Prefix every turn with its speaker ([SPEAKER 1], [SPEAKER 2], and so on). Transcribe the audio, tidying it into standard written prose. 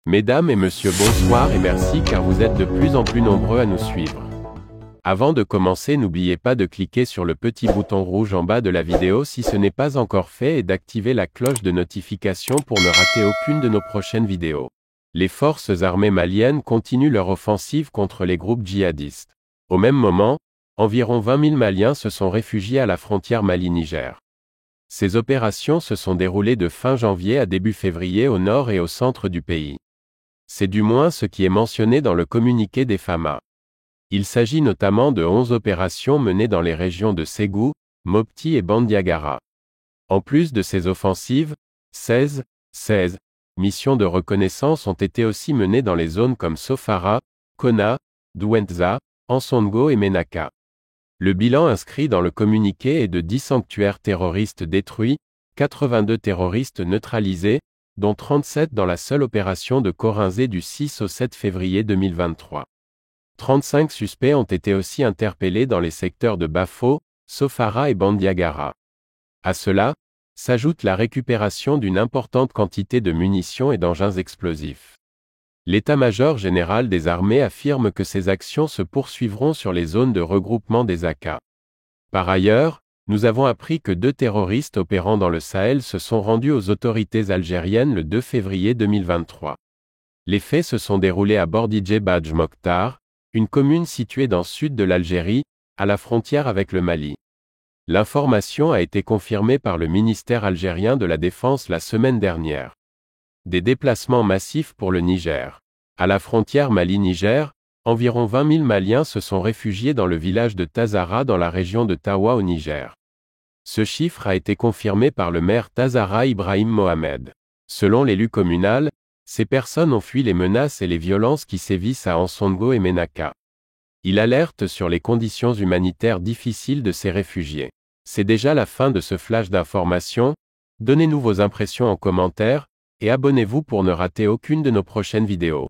[SPEAKER 1] Mesdames et messieurs, bonsoir et merci car vous êtes de plus en plus nombreux à nous suivre. Avant de commencer, n'oubliez pas de cliquer sur le petit bouton rouge en bas de la vidéo si ce n'est pas encore fait et d'activer la cloche de notification pour ne rater aucune de nos prochaines vidéos. Les forces armées maliennes continuent leur offensive contre les groupes djihadistes. Au même moment, environ 20 000 Maliens se sont réfugiés à la frontière Mali-Niger. Ces opérations se sont déroulées de fin janvier à début février au nord et au centre du pays. C'est du moins ce qui est mentionné dans le communiqué des FAMA. Il s'agit notamment de 11 opérations menées dans les régions de Ségou, Mopti et Bandiagara. En plus de ces offensives, 16 missions de reconnaissance ont été aussi menées dans les zones comme Sofara, Kona, Douentza, Ansongo et Menaka. Le bilan inscrit dans le communiqué est de 10 sanctuaires terroristes détruits, 82 terroristes neutralisés, dont 37 dans la seule opération de Korinzé du 6 au 7 février 2023. 35 suspects ont été aussi interpellés dans les secteurs de Bafo, Sofara et Bandiagara. À cela, s'ajoute la récupération d'une importante quantité de munitions et d'engins explosifs. L'état-major général des armées affirme que ces actions se poursuivront sur les zones de regroupement des AK. Par ailleurs, nous avons appris que 2 terroristes opérant dans le Sahel se sont rendus aux autorités algériennes le 2 février 2023. Les faits se sont déroulés à Bordidje Badj Mokhtar, une commune située dans le sud de l'Algérie, à la frontière avec le Mali. L'information a été confirmée par le ministère algérien de la Défense la semaine dernière. Des déplacements massifs pour le Niger. À la frontière Mali-Niger, environ 20 000 Maliens se sont réfugiés dans le village de Tazara dans la région de Tawa au Niger. Ce chiffre a été confirmé par le maire Tazara Ibrahim Mohamed. Selon l'élu communal, ces personnes ont fui les menaces et les violences qui sévissent à Ansongo et Menaka. Il alerte sur les conditions humanitaires difficiles de ces réfugiés. C'est déjà la fin de ce flash d'information. Donnez-nous vos impressions en commentaire, et abonnez-vous pour ne rater aucune de nos prochaines vidéos.